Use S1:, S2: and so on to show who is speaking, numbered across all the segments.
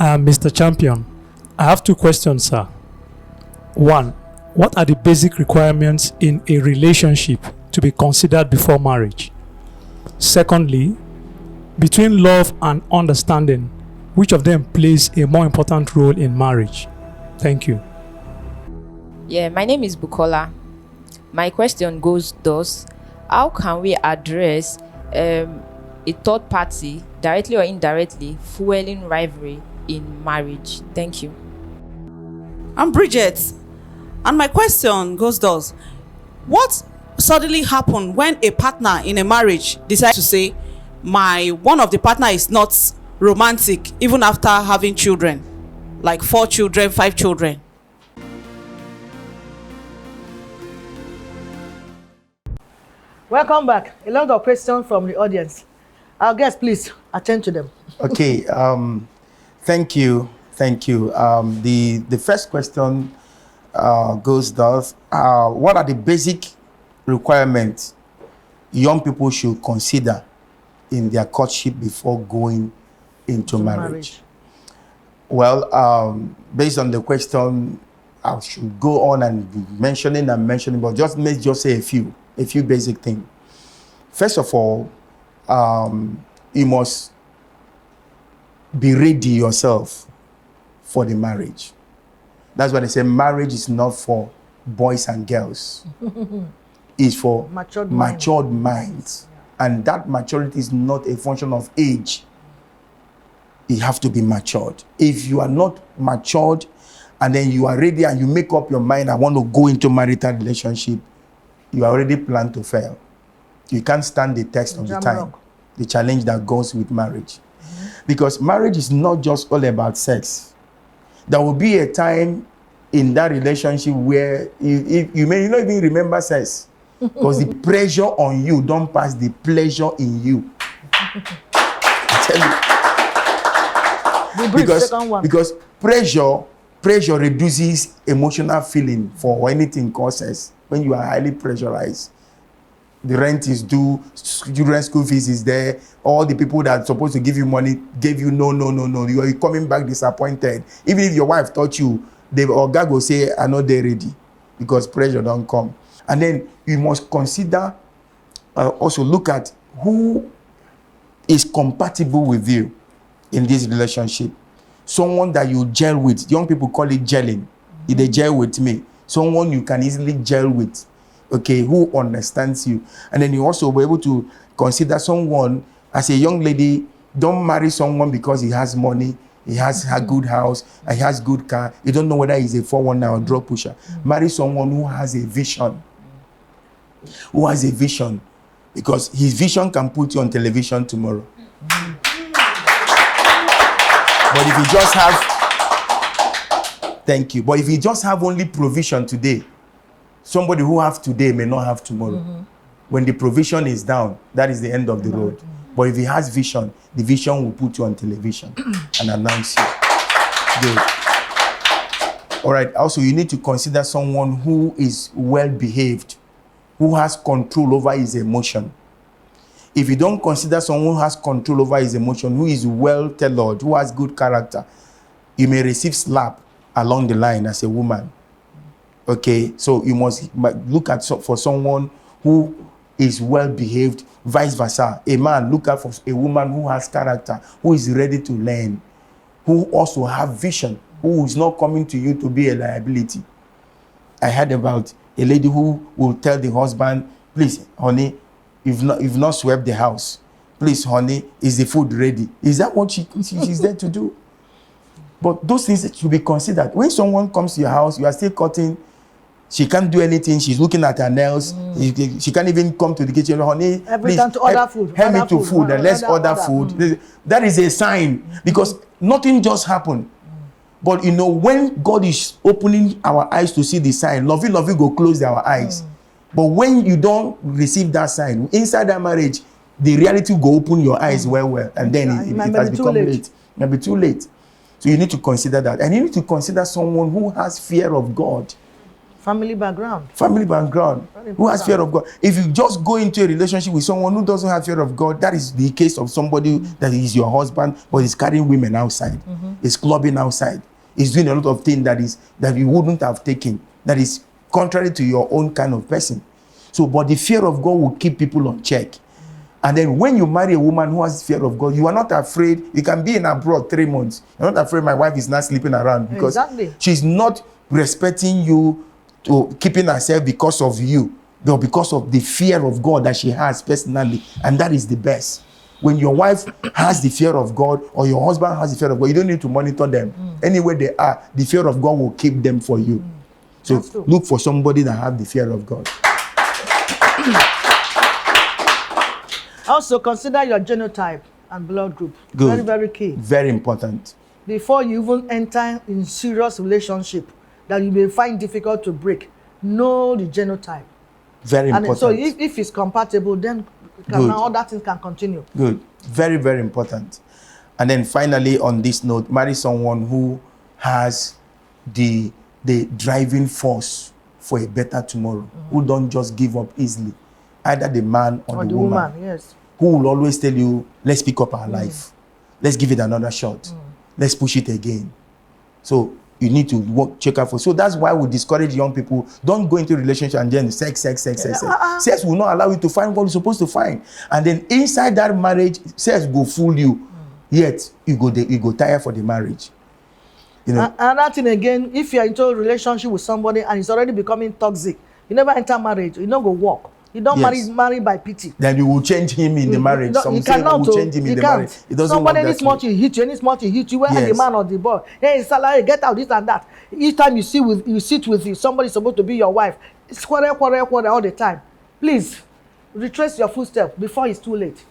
S1: Mr. Champion, I have two questions, sir. One, what are the basic requirements in a relationship to be considered before marriage? Secondly, between love and understanding, which of them plays a more important role in marriage? Thank you.
S2: Yeah, my name is Bukola. My question goes thus: how can we address a third party, directly or indirectly, fueling rivalry in marriage? Thank you.
S3: I'm Bridget, and my question goes thus: what suddenly happened when a partner in a marriage decides to say, one of the partner is not romantic even after having children, like 4 children, 5 children?
S4: Welcome back. A lot of questions from the audience. Our guests, please attend to them.
S5: Okay. Thank you. The first question goes thus: what are the basic requirements young people should consider in their courtship before going into marriage? Well, based on the question, I should go on and be mentioning, but just say a few basic things. First of all, you must be ready yourself for the marriage. That's why they say marriage is not for boys and girls. It's for matured minds. Yeah. And that maturity is not a function of age. You have to be matured. If you are not matured and then you are ready and you make up your mind, I want to go into marital relationship, you are already planned to fail. You can't stand the test of the time, the challenge that goes with marriage. Because marriage is not just all about sex. There will be a time in that relationship where you may not even remember sex, because the pressure on you don't pass the pleasure in you. Because pressure reduces emotional feeling for anything causes. When you are highly pressurized, the rent is due, children's school fees is there, all the people that are supposed to give you money gave you no. You are coming back disappointed. Even if your wife taught you, the oga will say, I'm not there ready, because pressure don't come. And then you must consider, also look at who is compatible with you in this relationship. Someone that you gel with. Young people call it gelling. If they gel with me, someone you can easily gel with, okay, who understands you. And then you also be able to consider someone, as a young lady, don't marry someone because he has money, he has a good house, he has good car. You don't know whether he's a 419 or drug pusher. Marry someone who has a vision. Who has a vision. Because his vision can put you on television tomorrow. But if you just have, thank you. But if you just have only provision today, somebody who have today may not have tomorrow. When the provision is down, that is the end of the road. But if he has vision, the vision will put you on television and announce you. Good. All right. Also, you need to consider someone who is well behaved, who has control over his emotion. If you don't consider someone who has control over his emotion, who is well tailored, who has good character, you may receive slap along the line as a woman. Okay, so you must look at for someone who is well behaved, vice versa. A man, look out for a woman who has character, who is ready to learn, who also have vision, who is not coming to you to be a liability. I heard about a lady who will tell the husband, please, honey, you've not swept the house. Please, honey, is the food ready? Is that what she's there to do? But those things should be considered. When someone comes to your house, you are still cutting. She can't do anything. She's looking at her nails. She can't even come to the kitchen. Honey,
S4: every time to order food.
S5: Help me to food and let's order food. That is a sign, because nothing just happened. But you know, when God is opening our eyes to see the sign, lovey go close our eyes. But when you don't receive that sign, inside that marriage, the reality go open your eyes well. And then it has become late. It may be too late. So you need to consider that. And you need to consider someone who has fear of God.
S4: Family background.
S5: Family background. Who has fear of God? If you just go into a relationship with someone who doesn't have fear of God, that is the case of somebody that is your husband, but is carrying women outside, is clubbing outside, is doing a lot of things that you wouldn't have taken, that is contrary to your own kind of person. So, but the fear of God will keep people on check. And then when you marry a woman who has fear of God, you are not afraid. You can be in abroad 3 months. You're not afraid my wife is not sleeping around because she's not respecting you, to keeping herself because of you, but because of the fear of God that she has personally. And that is the best. When your wife has the fear of God or your husband has the fear of God, you don't need to monitor them. Anywhere they are, the fear of God will keep them for you. So look for somebody that has the fear of God.
S4: Also, consider your genotype and blood group.
S5: Good.
S4: Very, very key.
S5: Very important.
S4: Before you even enter in serious relationship that you may find difficult to break, know the genotype.
S5: Very important.
S4: And so if it's compatible, then all that things can continue.
S5: Good. Very, very important. And then finally, on this note, marry someone who has the driving force for a better tomorrow, who don't just give up easily. Either the man or the woman.
S4: Yes.
S5: Who will always tell you, let's pick up our life. Let's give it another shot. Let's push it again. So you need to check out for. So that's why we discourage young people, don't go into a relationship and then sex. Sex will not allow you to find what you're supposed to find. And then inside that marriage, sex will fool you. Yet you go tired for the marriage. You know.
S4: And that thing again, if you're into a relationship with somebody and it's already becoming toxic, you never enter marriage, you don't go walk. You don't marry by pity.
S5: Then you will change him in the marriage.
S4: You cannot
S5: change him in the marriage. It doesn't
S4: Somebody
S5: work
S4: any small thing hit you, whether the man or the boy. Hey, salary, get out, this and that. Each time you sit with somebody supposed to be your wife. It's quarrel all the time. Please retrace your footsteps before it's too late.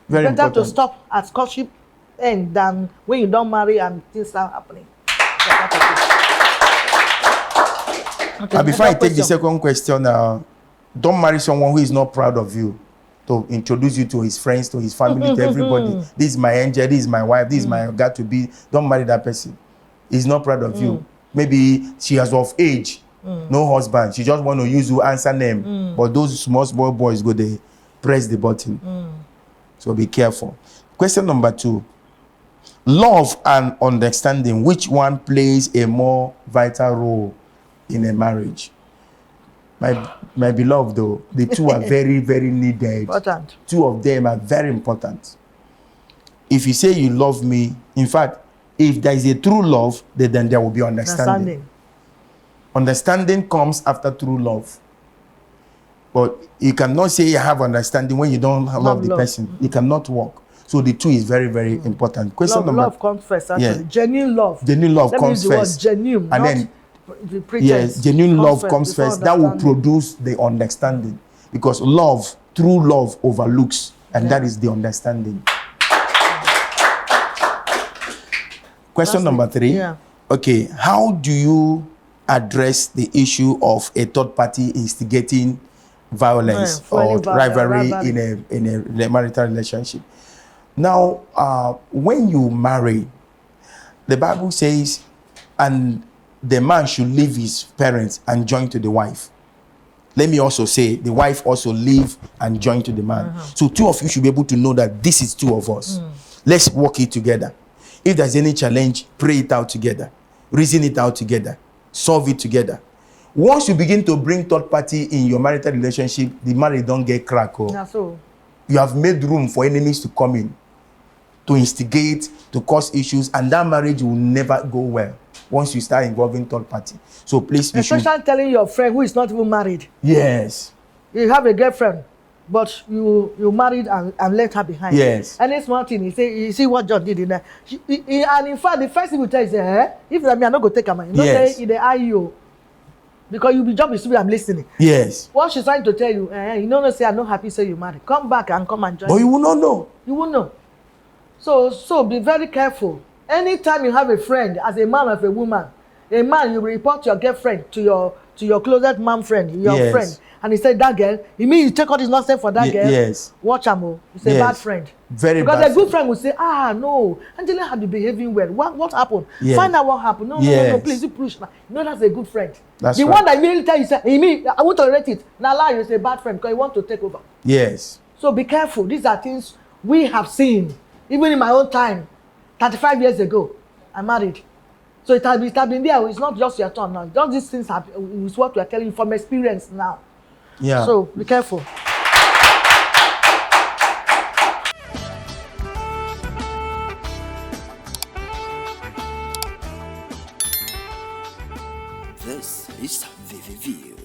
S5: Very
S4: better
S5: important.
S4: to stop at courtship end than when you don't marry and things start happening. Okay,
S5: and before I take the second question, don't marry someone who is not proud of you, to introduce you to his friends, to his family, to everybody. This is my angel, this is my wife, this is my God to be. Don't marry that person. He's not proud of you. Maybe she is of age, no husband. She just want to use your answer name. But those small boys go, they press the button. So be careful. Question number 2. Love and understanding, which one plays a more vital role in a marriage? My beloved, though, the two are very, very needed.
S4: Important.
S5: 2 of them are very important. If you say you love me, in fact, if there is a true love, then there will be understanding. Understanding comes after true love. But you cannot say you have understanding when you don't love the person. It cannot work. So the 2 is very, very important. Question number.
S4: Love comes first, actually.
S5: Yeah.
S4: Genuine love.
S5: Genuine love comes first.
S4: Genuine,
S5: and then yes, genuine love comes first. That will produce the understanding, because love, true love, overlooks, and that is the understanding. Question number 3.
S4: Yeah.
S5: Okay, how do you address the issue of a third party instigating violence or rivalry in a marital relationship? Now, when you marry, the Bible says, and the man should leave his parents and join to the wife. Let me also say, the wife also leave and join to the man. So 2 of you should be able to know that this is 2 of us. Let's work it together. If there's any challenge, pray it out together. Reason it out together. Solve it together. Once you begin to bring third party in your marital relationship, the marriage don't get cracked.
S4: So
S5: You have made room for enemies to come in, to instigate, to cause issues, and that marriage will never go well once you start involving third party. So please,
S4: especially telling your friend who is not even married.
S5: Yes.
S4: You have a girlfriend, but you married and left her behind.
S5: Yes.
S4: And this small thing, you see what John did in there. And in fact, the first thing we tell is, if I not go take a man,
S5: yes.
S4: Say, eye you. Because you be job is to be, I'm listening.
S5: Yes.
S4: What she's trying to tell you, you know, say I'm not happy, say you married. Come back and come and join.
S5: But you will not know.
S4: You will know. So be very careful. Anytime you have a friend, as a man or a woman, a man, you report your girlfriend to to your closest man friend, your
S5: Yes.
S4: friend, and he said that girl, you mean you take all this nonsense for that girl?
S5: Yes.
S4: Watch am o. It's a
S5: Yes.
S4: bad friend.
S5: Very
S4: because
S5: bad
S4: a good friend will say, no, Angela had been behaving well. What happened?
S5: Yes.
S4: Find out what happened. No,
S5: Yes.
S4: please, you push. You know that's a good friend.
S5: That's
S4: the
S5: right.
S4: one that immediately tell you, say, you mean I won't tolerate it. Now lie, you say bad friend because you want to take over.
S5: Yes.
S4: So be careful. These are things we have seen. Even in my own time, 35 years ago, I married. So it has been there. It's not just your turn now. Just these things is what we are telling you from experience now.
S5: Yeah.
S4: So be careful.
S6: This is VVV.